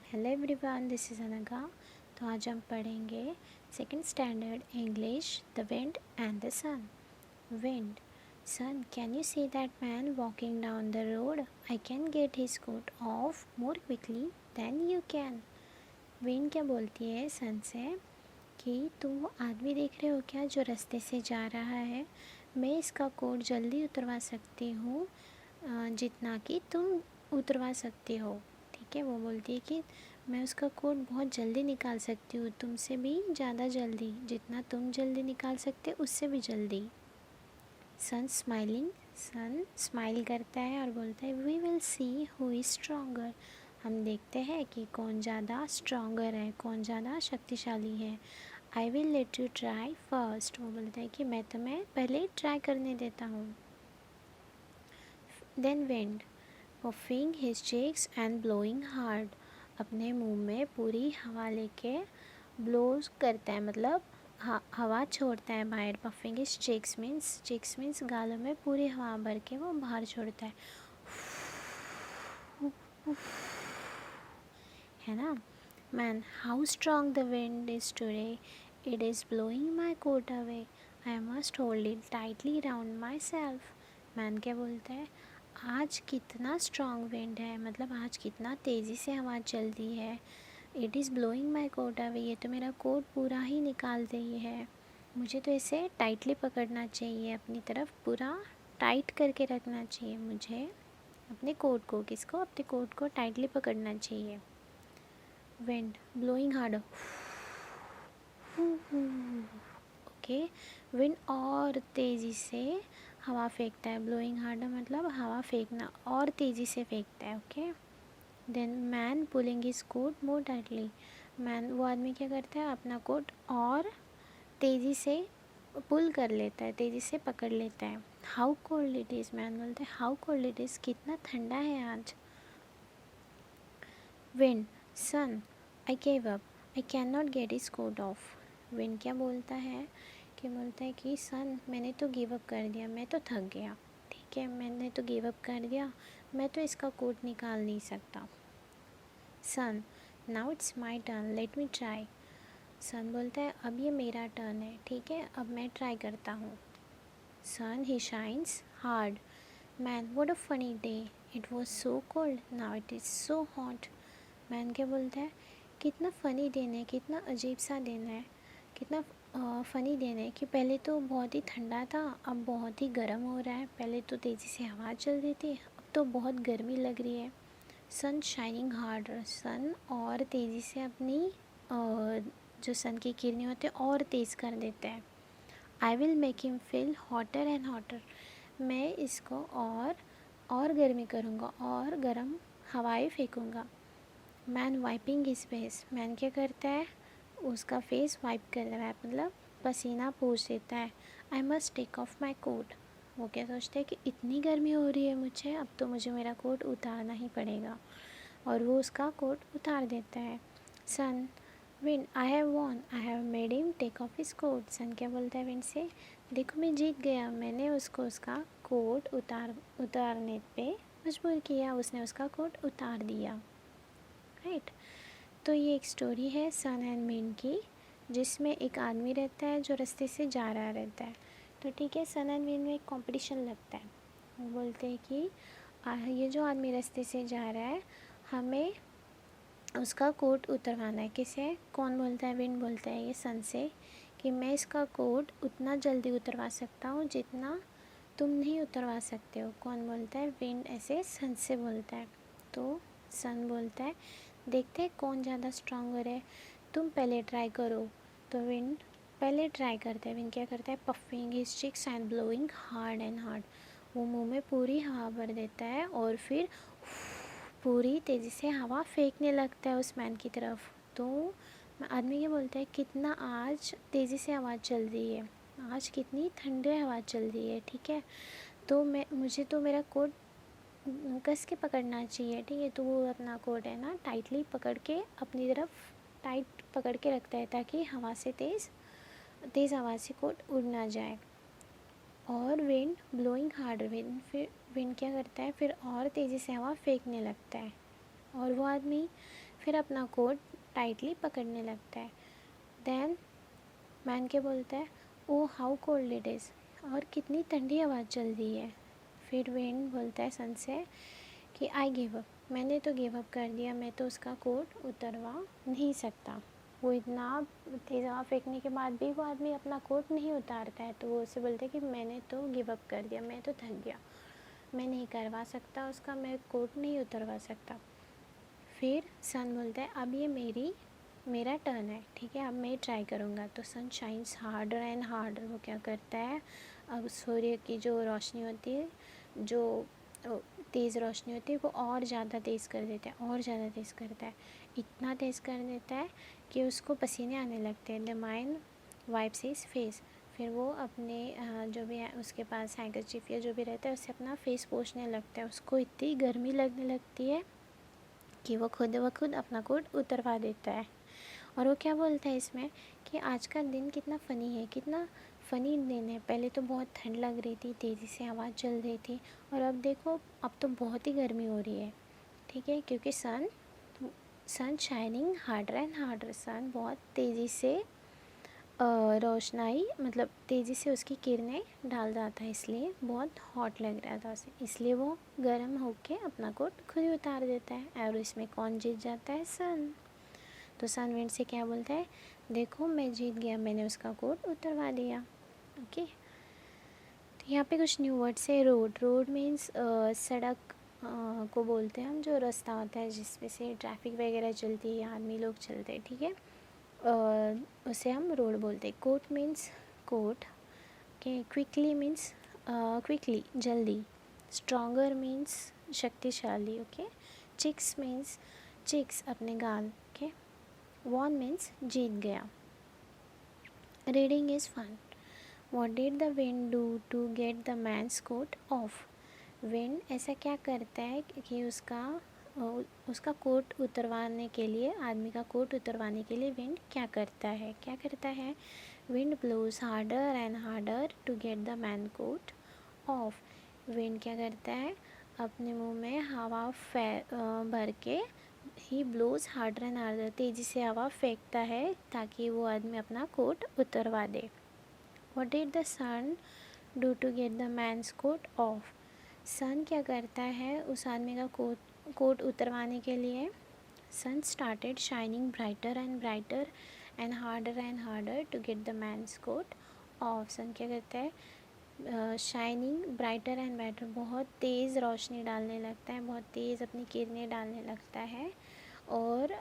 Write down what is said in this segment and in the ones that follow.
Hello everyone, this is अनगा। तो आज हम पढ़ेंगे second standard English, the wind and the sun. Wind, sun, can you see that man walking down the road? I can get his coat off more quickly than you can. Wind क्या बोलती है सन से कि तुम वो आदमी देख रहे हो क्या जो रास्ते से जा रहा है? मैं इसका कोट जल्दी उतरवा सकती हूँ जितना कि तुम उतरवा सकती हो। ठीक है, वो बोलती है कि मैं उसका कोट बहुत जल्दी निकाल सकती हूँ, तुमसे भी ज़्यादा जल्दी, जितना तुम जल्दी निकाल सकते उससे भी जल्दी। सन स्माइलिंग, सन स्माइल करता है और बोलता है we will see who is stronger. हम देखते हैं कि कौन ज़्यादा स्ट्रोंगर है, कौन ज़्यादा शक्तिशाली है। I will let you try first. वो बोलता है कि मैं तुम्हें पहले ट्राई करने देता हूँ। Then wind, puffing his cheeks and blowing hard, अपने मुंह में पूरी हवा लेके ब्लोज करता है, मतलब हवा छोड़ता है बाहर। पफिंग हिज चीक्स मीन्स गालों में पूरी हवा भर के वो बाहर छोड़ता है ना। Man, how strong the wind is today, it is blowing my coat away, I must hold it tightly round myself. Man क्या बोलता है, आज कितना स्ट्रॉन्ग विंड है, मतलब आज कितना तेज़ी से हवा चलती है। It is blowing my coat away, ये तो मेरा कोट पूरा ही निकाल रही है। मुझे तो इसे टाइटली पकड़ना चाहिए, अपनी तरफ पूरा टाइट करके रखना चाहिए। मुझे अपने कोट को, किसको, अपने कोट को टाइटली पकड़ना चाहिए। Wind blowing harder, okay, wind और तेज़ी से हवा फेंकता है। ब्लोइंग हार्डर मतलब हवा फेंकना, और तेज़ी से फेंकता है। Okay, then man pulling his coat more tightly, man वो आदमी क्या करता है, अपना कोट और तेज़ी से पुल कर लेता है, तेज़ी से पकड़ लेता है। How cold it is, man बोलता है हाउ कोल्ड इट इज़, कितना ठंडा है आज। Wind, sun, I gave up, I can not get his coat off. Wind क्या बोलता है कि सन, मैंने तो गिव अप कर दिया, मैं तो थक गया। ठीक है, मैंने तो गिव अप कर दिया, मैं तो इसका कोट निकाल नहीं सकता। Sun, now it's my turn, let me try. Sun बोलता है अब ये मेरा टर्न है, ठीक है, अब मैं ट्राई करता हूँ। Sun, he shines hard, man, what a funny day, it was so cold, now it is so hot. Man क्या बोलता है, कितना फ़नी दिन है, कितना अजीब सा दिन है, कितना फ़नी दिन है कि पहले तो बहुत ही ठंडा था, अब बहुत ही गर्म हो रहा है। पहले तो तेज़ी से हवा चल रही थी, अब तो बहुत गर्मी लग रही है। सन शाइनिंग हार्डर, सन और तेज़ी से अपनी जो सन की किरणें होती हैं और तेज़ कर देते हैं। I will make him feel hotter and hotter, मैं इसको और गर्मी करूँगा, और गर्म हवाएं फेंकूँगा। Man wiping his face, man क्या करता है, उसका फेस वाइप कर रहा है, मतलब पसीना पोंछ देता है। I must take off my coat, वो क्या सोचता है कि इतनी गर्मी हो रही है मुझे, अब तो मुझे मेरा कोट उतारना ही पड़ेगा, और वो उसका कोट उतार देता है। Sun, wind, I have won, I have made him take off his coat. Sun क्या बोलता है विंड से, देखो मैं जीत गया, मैंने उसको उसका कोट उतारने पे मजबूर किया, उसने उसका कोट उतार दिया। राइट, तो ये एक स्टोरी है सन एंड विंड की, जिसमें एक आदमी रहता है जो रास्ते से जा रहा रहता है। तो ठीक है, सन एंड विंड में एक कंपटीशन लगता है। वो बोलते हैं कि ये जो आदमी रास्ते से जा रहा है, हमें उसका कोट उतरवाना है। किसे, कौन बोलता है, विंड बोलता है ये सन से कि मैं इसका कोट उतना जल्दी उतरवा सकता हूँ जितना तुम नहीं उतरवा सकते हो। कौन बोलता है, विंड ऐसे सन से बोलता है। तो सन बोलता है देखते हैं कौन ज़्यादा स्ट्रॉन्गर है, तुम पहले ट्राई करो। तो विंड पहले ट्राई करता है। विंड क्या करता है, puffing his cheeks and blowing hard and hard, वो मुंह में पूरी हवा भर देता है और फिर पूरी तेज़ी से हवा फेंकने लगता है उस मैन की तरफ। तो आदमी ये बोलता है कितना आज तेज़ी से हवा चल रही है, आज कितनी ठंडी हवा चल रही है। ठीक है, तो मुझे तो मेरा कोट कस के पकड़ना चाहिए। ठीक है, तो वो अपना कोट है ना टाइटली पकड़ के अपनी तरफ टाइट पकड़ के रखता है, ताकि हवा से तेज़ हवा से कोट उड़ ना जाए। और विंड ब्लोइंग हार्डर, विंड क्या करता है, फिर और तेज़ी से हवा फेंकने लगता है। और वो आदमी फिर अपना कोट टाइटली पकड़ने लगता है। देन मैन क्या बोलता है, ओ हाउ कोल्ड इट इज़, और कितनी ठंडी हवा चल रही है। फिर विंड बोलता है सन से कि आई गिव अप, मैंने तो गिव अप कर दिया, मैं तो उसका कोट उतरवा नहीं सकता। वो इतना तेज़ हवा फेंकने के बाद भी वो आदमी अपना कोट नहीं उतारता है, तो वो उसे बोलता है कि मैंने तो गिव अप कर दिया, मैं तो थक गया, मैं नहीं करवा सकता उसका, मैं कोट नहीं उतरवा सकता। फिर सन बोलता है अब ये मेरा टर्न है, ठीक है, अब मैं ट्राई करूँगा। तो sun shines harder and harder. वो क्या करता है, अब सूर्य की जो रोशनी होती है, जो तेज़ रोशनी होती है, वो और ज़्यादा तेज़ कर देता है, और ज़्यादा तेज़ करता है, इतना तेज़ कर देता है कि उसको पसीने आने लगते हैं। The mine wipes his face. फिर वो अपने जो भी है उसके पास हैंकरचीफ या जो भी रहता है उससे अपना फेस पोंछने लगता है। उसको इतनी गर्मी लगने लगती है कि वो खुद ब खुद अपना कोट उतरवा देता है। और वो क्या बोलता है इसमें कि आज का दिन कितना फ़नी है, कितना फ़नी दिन है। पहले तो बहुत ठंड लग रही थी, तेज़ी से हवा चल रही थी, और अब देखो अब तो बहुत ही गर्मी हो रही है, ठीक है, क्योंकि सन शाइनिंग हार्डर एंड हार्डर। सन बहुत तेज़ी से रोशनाई मतलब तेज़ी से उसकी किरणें डाल रहा था, इसलिए बहुत हॉट लग रहा था उसे, इसलिए वो गर्म होके अपना कोट खुद ही उतार देता है। और इसमें कौन जीत जाता है, सन। तो सन विंड से क्या बोलता है, देखो मैं जीत गया, मैंने उसका कोट उतरवा दिया। ओके, तो यहाँ पे कुछ न्यू वर्ड्स है। रोड, रोड मीन्स सड़क को बोलते हैं हम, जो रास्ता होता है जिसपे से ट्रैफिक वगैरह चलती है, आदमी लोग चलते हैं, ठीक है, उसे हम रोड बोलते हैं। Coat means coat, okay. Quickly means quickly, जल्दी। स्ट्रॉन्गर मीन्स शक्तिशाली, ओके। चिक्स मीन्स चिक्स, अपने गाल, ओके। वॉन मीन्स जीत गया। Reading is fun. What did the wind do to get the man's coat off. Wind ऐसा क्या करता है कि उसका कोट उतरवाने के लिए, आदमी का कोट उतरवाने के लिए विंड क्या करता है। Wind blows harder and harder to get the man coat off. Wind क्या करता है, अपने मुंह में हवा भर के ही ब्लोज हार्डर एंड हार्डर, तेज़ी से हवा फेंकता है ताकि वो आदमी अपना कोट उतरवा दे। What did the sun do to get the man's coat off. Sun क्या करता है उस आदमी का कोट उतरवाने के लिए। Sun started shining brighter and harder to get the man's coat off. Sun क्या करता है, शाइनिंग ब्राइटर एंड ब्राइटर, बहुत तेज़ रोशनी डालने लगता है, बहुत तेज़ अपनी किरणें डालने लगता है, और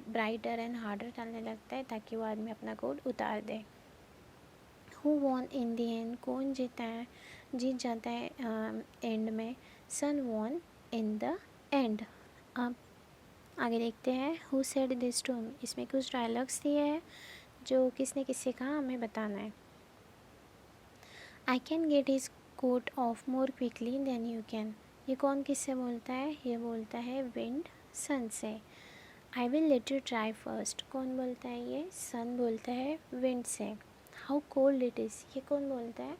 ब्राइटर एंड हार्डर डालने लगता है ताकि वो आदमी अपना कोट उतार दे। Who won in the end, कौन जीत जाता है एंड में। Sun won in the end. अब आगे देखते हैं। Who said this to me, इसमें कुछ डायलॉग्स दिए हैं जो किसने किससे कहा हमें बताना है। I can get his coat off more quickly than you can, ये कौन किससे बोलता है, ये बोलता है विंड सन से। I will let you try first, कौन बोलता है, ये सन बोलता है विंड से। हाउ कोल्ड इट इज़, ये कौन बोलता है,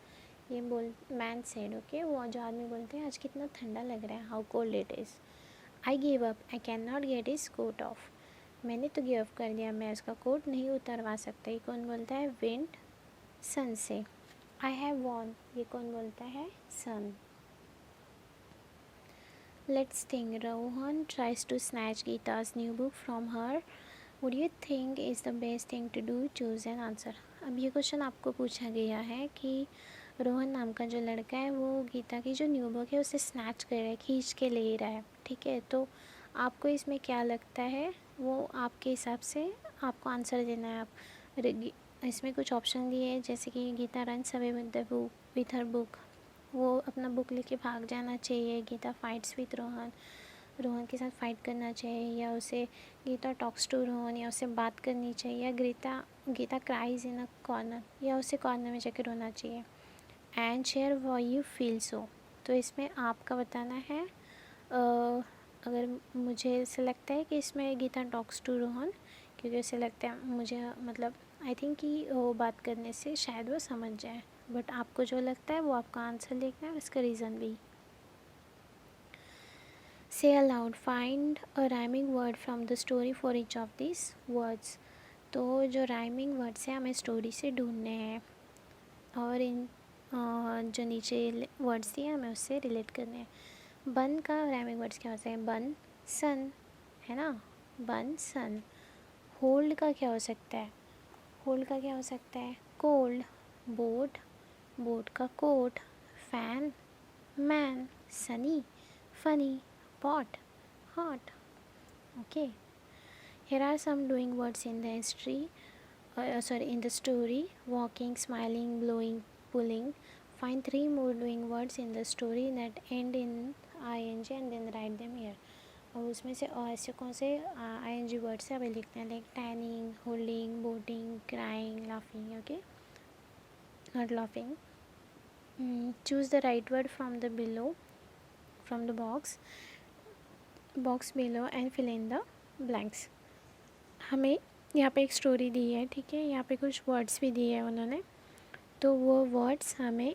ये मैन सेड, ओके, वो जो आदमी बोलते हैं आज कितना ठंडा लग रहा है, how cold it is. I give up, I can not get his coat off, मैंने तो गिव अप कर दिया, मैं उसका कोट नहीं उतरवा सकता, ये कौन बोलता है, विंड सन से। आई हैव वॉन, ये कौन बोलता है, sun. Let's think, Rohan tries to snatch Geeta's new book from her. Would you think is the best thing to do? Choose an answer. अब ये क्वेश्चन आपको पूछा गया है कि रोहन नाम का जो लड़का है वो गीता की जो न्यू बुक है उसे स्नैच कर रहा है, खींच के ले रहा है, ठीक है, तो आपको इसमें क्या लगता है, वो आपके हिसाब से आपको आंसर देना है। आप इसमें कुछ ऑप्शन दिए हैं, जैसे कि Gita runs away with her book, वो अपना बुक लेके भाग जाना चाहिए, गीता फाइट्स विद रोहन के साथ फाइट करना चाहिए, या उसे गीता टॉक्स टू रोहन, या उसे बात करनी चाहिए, या Gita cries in a corner, या उसे कॉर्नर में जाकर रोना चाहिए। And share why you feel so, तो इसमें आपका बताना है। अगर मुझे ऐसा लगता है कि इसमें गीता टॉक्स टू रोहन, क्योंकि उसे लगता है, मुझे मतलब आई थिंक कि वो बात करने से शायद वो समझ जाए, बट आपको जो लगता है वो आपका आंसर लिखना है, उसका रीज़न भी। से allowed, find a rhyming word from the story for each of this words. तो जो राइमिंग वर्ड्स हैं हमें स्टोरी से ढूंढने हैं और इन जो नीचे वर्ड्स दिए हमें उससे रिलेट करने हैं। बन का राइमिंग वर्ड्स क्या होते हैं? बन सन, है ना, बन सन। होल्ड का क्या हो सकता है? होल्ड का क्या हो सकता है? कोल्ड, बोट, बोट का coat, fan, man, sunny, funny, pot, hot. Okay, here are some doing words in the history, in the story: walking, smiling, blowing, pulling. Find 3 more doing words in the story that end in ing and then write them here. और उसमें से ऐसे कौन से ing words है हमें लिखना है, like tanning, holding, boating, crying, laughing. Okay, not laughing. Choose the right word from the box below and fill in the blanks. हमें यहाँ पे एक स्टोरी दी है, ठीक है, यहाँ पे कुछ वर्ड्स भी दिए हैं उन्होंने, तो वो वर्ड्स हमें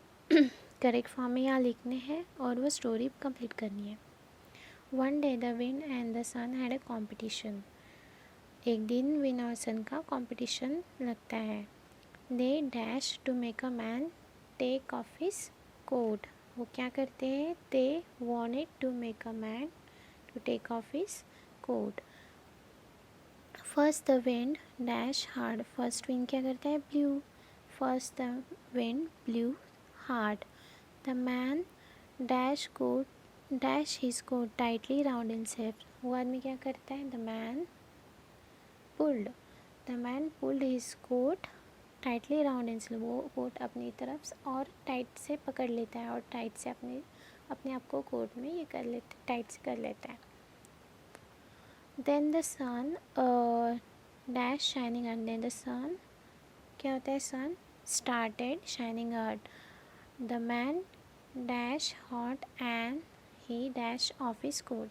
करेक्ट फॉर्म में यहाँ लिखने हैं और वो स्टोरी कंप्लीट करनी है. One day the wind and the sun had a competition. एक दिन विंड और सन का कॉम्पिटिशन लगता है. They dash to make a man take off his coat. वो क्या करते हैं? They wanted to make a man to take off his coat. First the wind dash hard. First wind क्या करता है? Blew. First the wind blew hard. The man dash his coat tightly round himself. वो आदमी क्या करता है? The man pulled his coat tightly round himself. वो coat अपनी तरफ और टाइट से पकड़ लेता है और टाइट से अपने आप को कोट में ये कर लेता, टाइट से कर लेता है. Then the sun dash shining earth. Then the sun क्या होता है? Sun started shining earth. The man dash hot and he dash off his coat.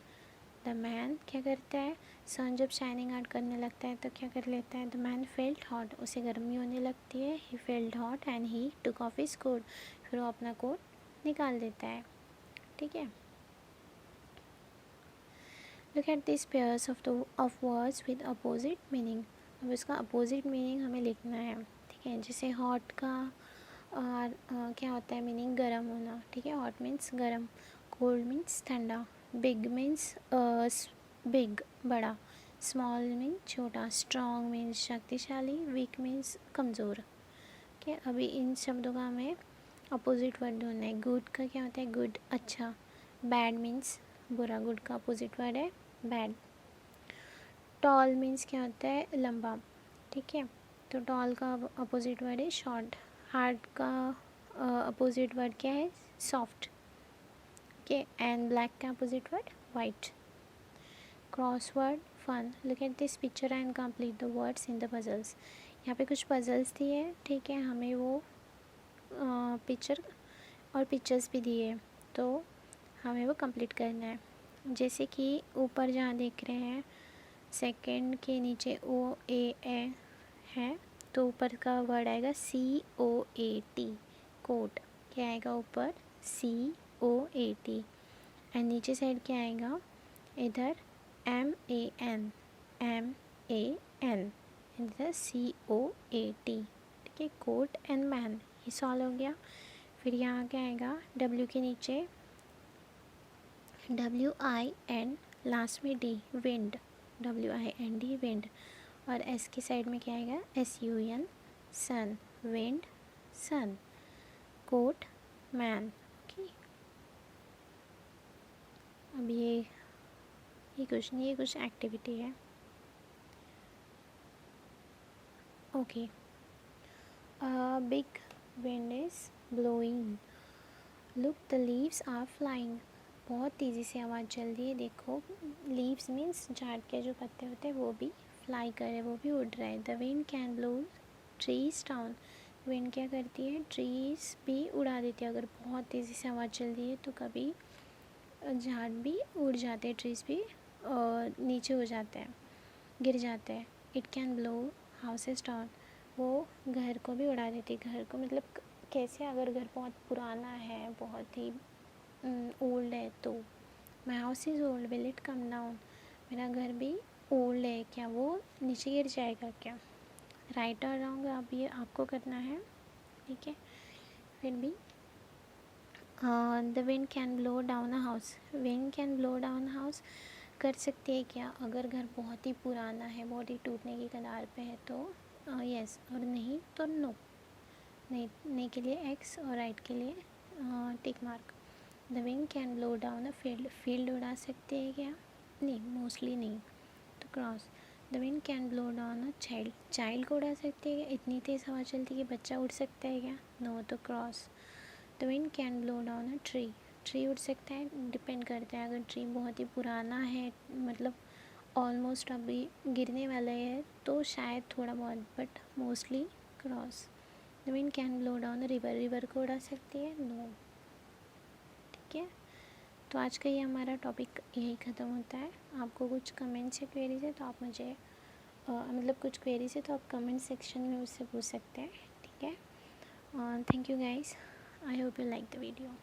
The man क्या करता है? सन जब शाइनिंग अर्थ करने लगता है तो क्या कर लेता है? The man felt hot. उसे गर्मी होने लगती है. He felt hot and he took off his coat. फिर वो अपना कोट निकाल देता है. ठीक है. Look at these pairs of words with opposite meaning. अब इसका opposite meaning हमें लिखना है. ठीक है, जैसे hot का क्या होता है मीनिंग? गर्म होना. ठीक है, hot means गर्म, cold means ठंडा, big means big बड़ा, small means छोटा, strong means शक्तिशाली, weak means कमज़ोर. ठीक है, अभी इन शब्दों का हमें अपोजिट वर्ड ढूंढना है. गुड का क्या होता है? गुड अच्छा. बैड मीन्स बुरा. गुड का अपोजिट वर्ड है बैड. टॉल मीन्स क्या होता है? लंबा. ठीक है, तो टॉल का अपोजिट वर्ड है शॉर्ट. हार्ड का अपोजिट वर्ड क्या है? सॉफ्ट. ओके, एंड ब्लैक का opposite word white. Crossword fun. Look at this picture and complete the words in the puzzles. यहाँ पे कुछ पजल्स दिए हैं. ठीक है, हमें वो पिक्चर और पिक्चर्स भी दिए हैं तो हमें वो कंप्लीट करना है. जैसे कि ऊपर जहाँ देख रहे हैं सेकंड के नीचे OAA है, तो ऊपर का वर्ड आएगा COAT. कोट क्या आएगा ऊपर? COAT. एंड नीचे साइड क्या आएगा? इधर MAN. इधर COAT. ठीक है, कोट एंड मैन. ये सॉल्व हो गया. फिर यहाँ क्या आएगा? W के नीचे WIN, लास्ट में D, विंड. WIND wind. और S की साइड में क्या आएगा? SUN sun. Wind sun. Coat man. Okay, अब ये कुछ नहीं, ये कुछ एक्टिविटी है. Okay, big wind is blowing. Look the leaves are flying. बहुत तेज़ी से आवाज़ चल रही है. देखो, लीव्स मीन्स झाड़ के जो पत्ते होते हैं वो भी फ्लाई कर रहे, वो भी उड़ रहे हैं. The wind can blow trees down. Wind क्या करती है? ट्रीज़ भी उड़ा देती है. अगर बहुत तेज़ी से आवाज़ चल रही है तो कभी झाड़ भी उड़ जाते हैं, ट्रीज़ भी नीचे हो जाते हैं, गिर जाते हैं. It can blow houses down. वो घर को भी उड़ा देती है. घर को मतलब कैसे? अगर घर बहुत पुराना है, बहुत ही ओल्ड है तो my house is old, will it come down, मेरा घर भी ओल्ड है, क्या वो नीचे गिर जाएगा क्या। राइट और रॉन्ग अब ये आपको करना है, ठीक है। फिर भी the wind can blow down a house, wind can blow down house कर सकती है क्या, अगर घर बहुत ही पुराना है, बहुत ही टूटने की कगार पे है तो यस, और नहीं तो नो। नहीं के लिए एक्स और राइट के लिए tick mark. The wind can blow down a field, field उड़ा सकती है क्या, नहीं, मोस्टली नहीं, तो cross. The wind can blow down a child, child को उड़ा सकती है क्या, इतनी तेज़ हवा चलती है कि बच्चा उड़ सकता है क्या, नो, तो cross. The wind can blow down a tree, tree उड़ सकता है, डिपेंड करता है, अगर ट्री बहुत ही पुराना है, मतलब ऑलमोस्ट अभी गिरने वाला है तो शायद थोड़ा बहुत, but mostly cross. The wind can blow down a river, river को उड़ा सकती है, नो, ठीक है। तो आज का ये हमारा टॉपिक यही ख़त्म होता है। आपको कुछ कमेंट्स या क्वेरीज है तो आप मुझे मतलब कुछ क्वेरीज है तो आप कमेंट सेक्शन में मुझसे पूछ सकते हैं, ठीक है। Thank you guys, I hope you like the video.